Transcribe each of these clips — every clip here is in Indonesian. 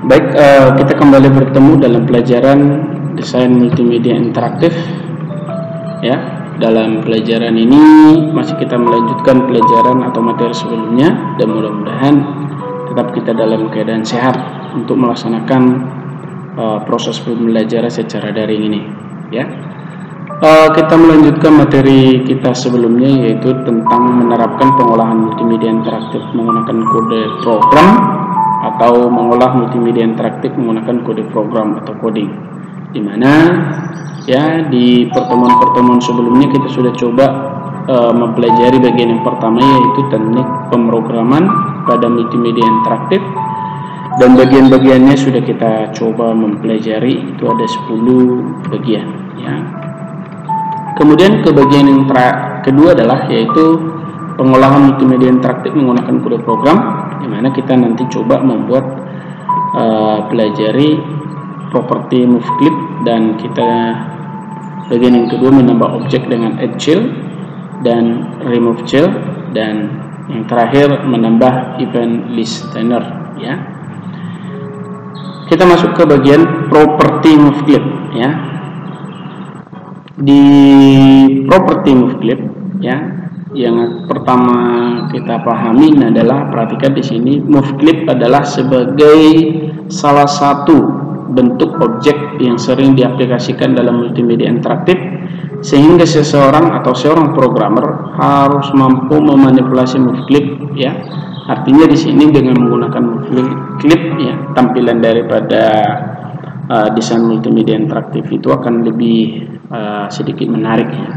Baik, kita kembali bertemu dalam pelajaran desain multimedia interaktif. Ya, dalam pelajaran ini masih kita melanjutkan pelajaran atau materi sebelumnya, dan mudah-mudahan tetap kita dalam keadaan sehat untuk melaksanakan proses pembelajaran secara daring ini. Ya, kita melanjutkan materi kita sebelumnya, yaitu tentang menerapkan pengolahan multimedia interaktif menggunakan kode program, atau mengolah multimedia interaktif menggunakan kode program atau coding. Dimana ya di pertemuan-pertemuan sebelumnya kita sudah coba mempelajari bagian yang pertama, yaitu teknik pemrograman pada multimedia interaktif, dan bagian-bagiannya sudah kita coba mempelajari, itu ada 10 bagian ya. Kemudian ke bagian yang kedua adalah yaitu pengolahan multimedia interaktif menggunakan kode program, di mana kita nanti coba membuat pelajari properti move clip, dan kita bagian yang kedua menambah objek dengan add child dan remove child, dan yang terakhir menambah event listener ya. Kita masuk ke bagian properti move clip ya. Di properti move clip ya, yang pertama kita pahami adalah, perhatikan di sini, move clip adalah sebagai salah satu bentuk objek yang sering diaplikasikan dalam multimedia interaktif, sehingga seseorang atau seorang programmer harus mampu memanipulasi move clip ya. Artinya di sini dengan menggunakan move clip ya, tampilan daripada desain multimedia interaktif itu akan lebih sedikit menarik ya.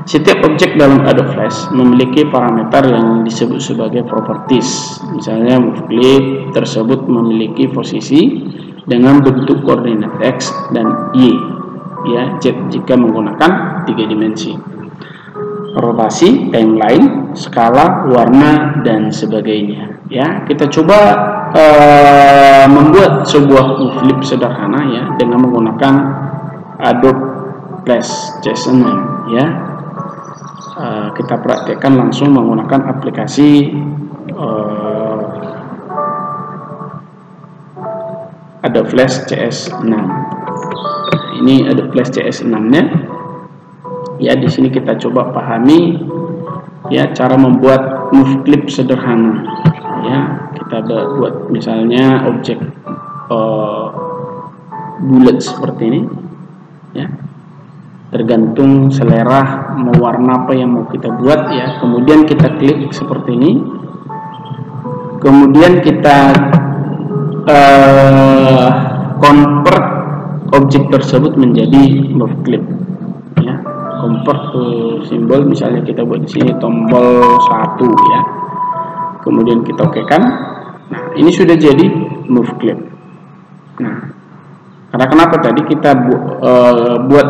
Setiap objek dalam Adobe Flash memiliki parameter yang disebut sebagai properties. Misalnya move clip tersebut memiliki posisi dengan bentuk koordinat X dan Y ya, jika menggunakan 3 dimensi, rotasi, timeline, skala, warna, dan sebagainya ya. Kita coba membuat sebuah move clip sederhana ya, dengan menggunakan Adobe Flash CS6 ya. Kita praktekkan langsung menggunakan aplikasi Adobe Flash CS6. Ini Adobe Flash CS6-nya ya. Di sini kita coba pahami ya cara membuat move clip sederhana ya. Kita buat misalnya objek bullet seperti ini ya, tergantung selera mau warna apa yang mau kita buat ya. Kemudian kita klik seperti ini, kemudian kita convert objek tersebut menjadi move clip ya. Convert ke simbol, misalnya kita buat di sini tombol 1 ya, kemudian kita okekan. Nah, ini sudah jadi move clip. Nah, karena kenapa tadi kita buat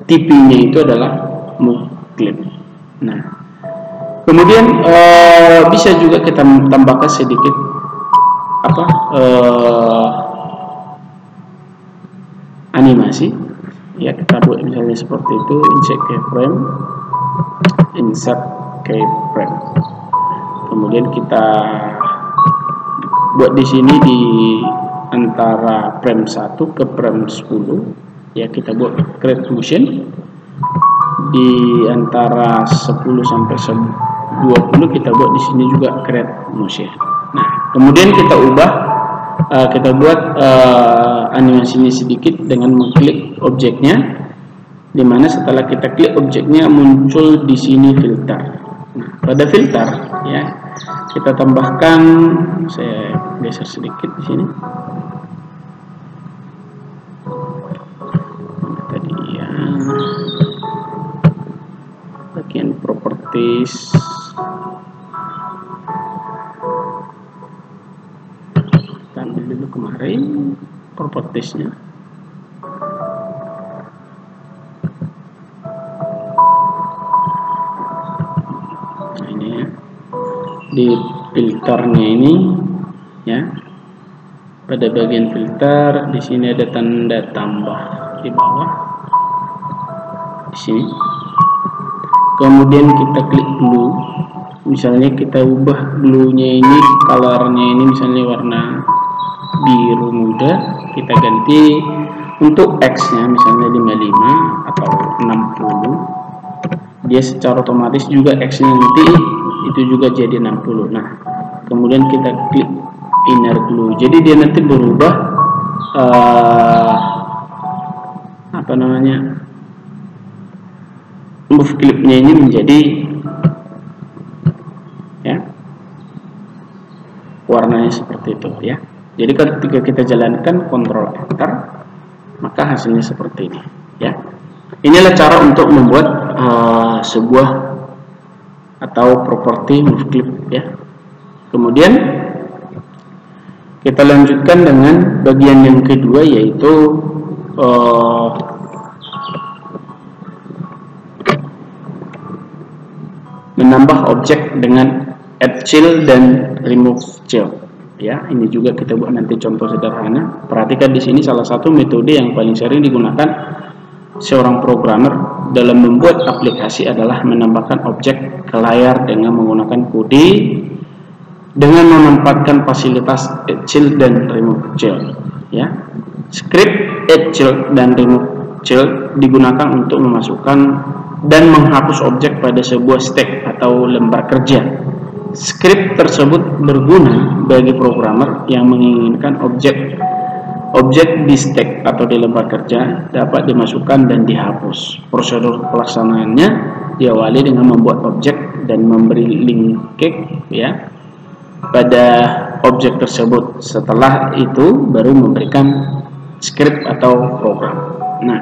tipinya itu adalah move clip. Nah, kemudian bisa juga kita tambahkan sedikit animasi ya. Kita buat misalnya seperti itu, insert keyframe, kemudian kita buat di sini di antara frame 1 ke frame 10 ya. Kita buat create motion di antara 10 sampai 20, kita buat di sini juga create motion. Nah, kemudian kita ubah, kita buat animasi ini sedikit dengan mengklik objeknya, dimana setelah kita klik objeknya muncul di sini filter. Nah, pada filter ya kita tambahkan, saya geser sedikit di sini. Tadi ya, bagian properties. Dulu kemarin propertiesnya. Nah, ini ya, di filternya ini ya, pada bagian filter di sini ada tanda tambah di bawah di sini. Kemudian kita klik blue, misalnya kita ubah blue-nya ini, color-nya ini misalnya warna biru muda, kita ganti untuk X nya misalnya 55 atau 60, dia secara otomatis juga X nya nanti itu juga jadi 60. Nah, kemudian kita klik inner glue, jadi dia nanti berubah apa namanya, move clipnya ini menjadi ya warnanya seperti itu ya. Jadi ketika kita jalankan Ctrl Enter, maka hasilnya seperti ini ya. Inilah cara untuk membuat sebuah atau properti move clip ya. Kemudian kita lanjutkan dengan bagian yang kedua, yaitu menambah objek dengan add child dan remove child ya. Ini juga kita buat nanti contoh sederhana. Perhatikan di sini salah satu metode yang paling sering digunakan seorang programmer dalam membuat aplikasi adalah menambahkan objek ke layar dengan menggunakan kode dengan menempatkan fasilitas add child dan remove child ya. Script add child dan remove child digunakan untuk memasukkan dan menghapus objek pada sebuah stack atau lembar kerja. Script tersebut berguna bagi programmer yang menginginkan objek di stack atau di lembar kerja dapat dimasukkan dan dihapus. Prosedur pelaksanaannya diawali dengan membuat objek dan memberi linkage ya pada objek tersebut. Setelah itu baru memberikan script atau program. Nah,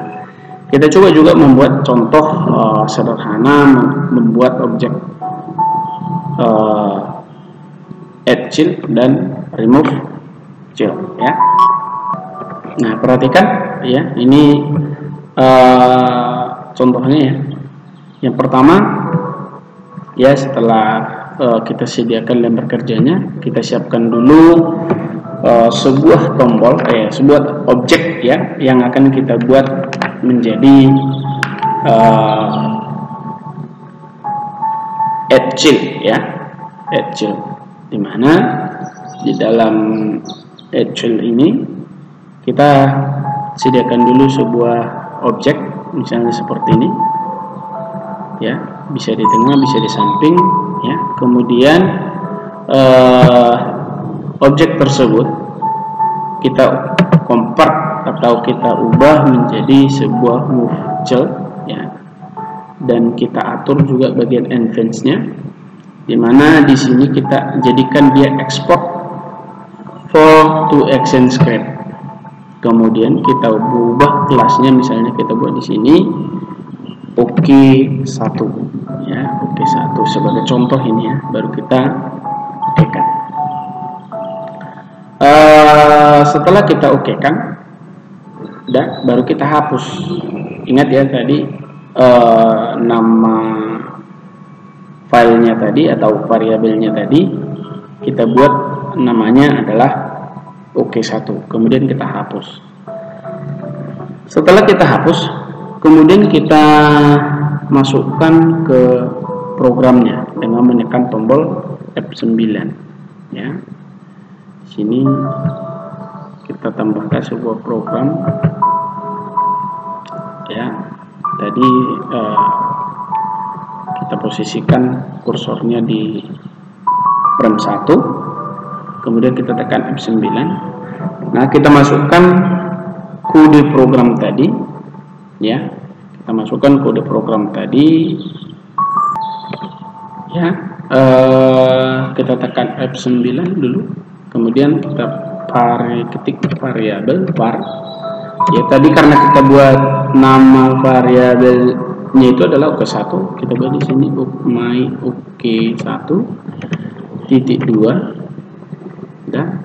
kita coba juga membuat contoh sederhana membuat objek add child dan remove child ya. Nah, perhatikan ya, ini contohnya ya. Yang pertama ya, setelah kita sediakan lembar kerjanya, kita siapkan dulu sebuah tombol sebuah objek ya yang akan kita buat menjadi add child ya, add child, dimana di dalam add child ini kita sediakan dulu sebuah objek misalnya seperti ini ya, bisa di tengah bisa di samping ya. Kemudian objek tersebut kita convert atau kita ubah menjadi sebuah move child ya, dan kita atur juga bagian advance-nya, dimana di sini kita jadikan dia export for to action script. Kemudian kita ubah kelasnya, misalnya kita buat di sini OK1 ya, OK1 sebagai contoh ini ya, baru kita okekan. Setelah kita okekan, baru kita hapus. Ingat ya tadi nama filenya tadi atau variabelnya tadi kita buat namanya adalah OK1, kemudian kita hapus. Setelah kita hapus, kemudian kita masukkan ke programnya dengan menekan tombol F9 ya. Di sini kita tambahkan sebuah program ya. Tadi kita posisikan kursornya di frame 1, kemudian kita tekan F9. Nah, kita masukkan kode program tadi ya, kita masukkan kode program tadi ya. Kita tekan F9 dulu, kemudian kita ketik variabel var ya. Tadi karena kita buat nama variabelnya itu adalah OK1, kita buat di sini my OK1 titik 2 dan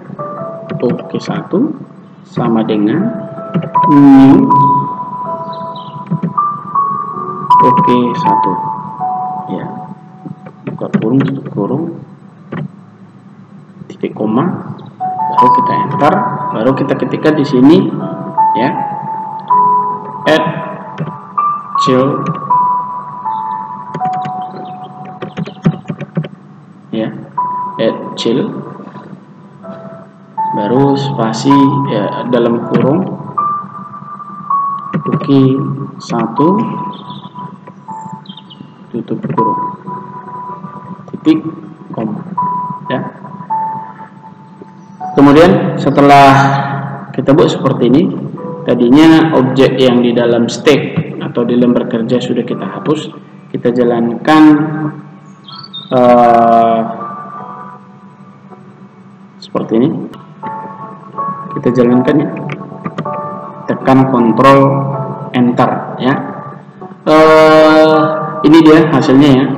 OK1 sama dengan new OK1 ya, buka kurung tutup kurung titik koma, baru kita enter, baru kita ketikkan di sini ya, add child ya, add child, baru baru spasi ya, dalam kurung cookie 1 tutup kurung titik koma ya. Kemudian setelah kita buat seperti ini, tadinya objek yang di dalam stack atau di lembar kerja sudah kita hapus, kita jalankan seperti ini. Kita jalankan ya, tekan Ctrl Enter ya. Ini dia hasilnya ya,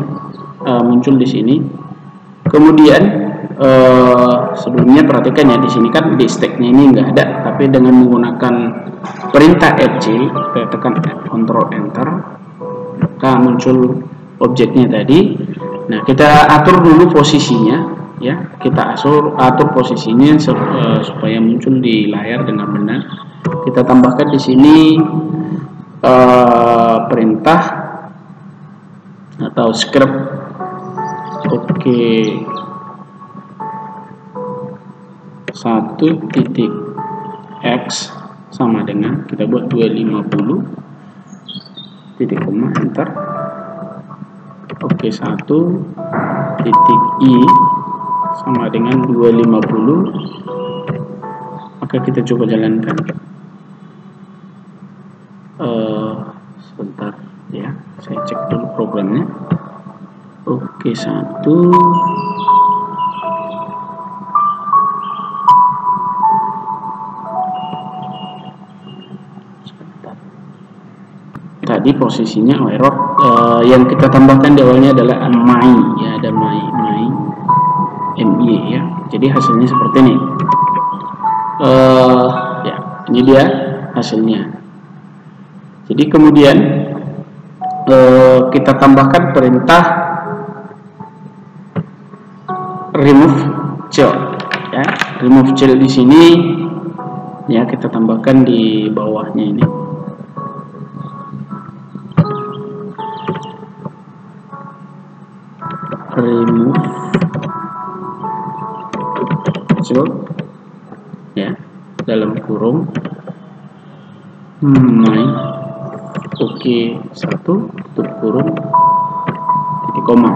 muncul di sini. Kemudian sebelumnya perhatikan ya, di sini kan di stacknya ini nggak ada, tapi dengan menggunakan perintah Fcil, kita tekan Ctrl Enter, maka muncul objeknya tadi. Nah, kita atur dulu posisinya ya, kita atur posisinya supaya muncul di layar dengan benar. Kita tambahkan di sini perintah atau script oke 1.x sama dengan, kita buat 250 titik koma enter. Oke 1.i sama dengan 250. Maka kita coba jalankan. Sebentar ya, saya cek dulu programnya. Oke 1. Tadi posisinya error. Yang kita tambahkan di awalnya adalah my ya, ada my ya. Jadi hasilnya seperti ini. Ya, ini dia hasilnya. Jadi kemudian kita tambahkan perintah remove child ya. Remove child di sini ya, kita tambahkan di bawahnya ini. Remove child ya, dalam kurung oke 1 tutup kurung titik koma.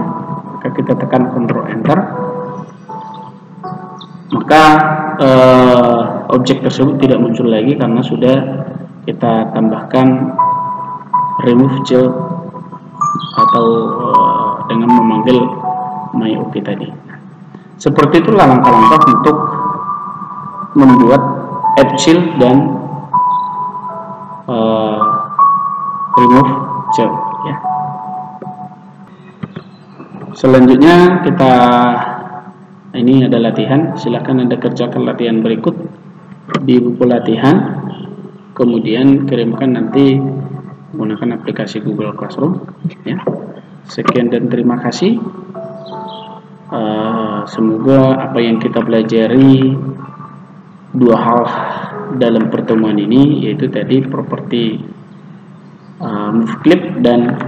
Maka kita tekan Ctrl Enter, maka objek tersebut tidak muncul lagi karena sudah kita tambahkan remove child atau dengan memanggil myOK tadi. Seperti itulah langkah-langkah untuk membuat Fcil dan remove child ya. Selanjutnya kita, ini ada latihan, silahkan Anda kerjakan latihan berikut di buku latihan, kemudian kirimkan nanti menggunakan aplikasi Google Classroom ya. Sekian dan terima kasih. Semoga apa yang kita pelajari, dua hal dalam pertemuan ini, yaitu tadi properti move clip, dan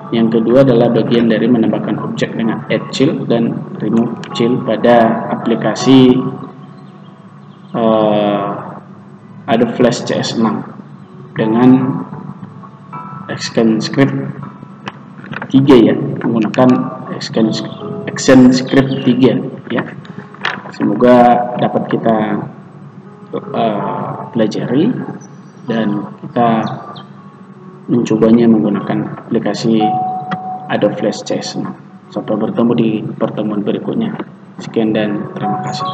yang kedua adalah bagian dari menambahkan objek dengan add child dan remove child pada aplikasi Adobe Flash CS6 dengan ActionScript 3 ya, menggunakan ActionScript 3 ya. Semoga dapat kita pelajari dan kita mencobanya menggunakan aplikasi Adobe Flash CS6. Sampai bertemu di pertemuan berikutnya. Sekian dan terima kasih.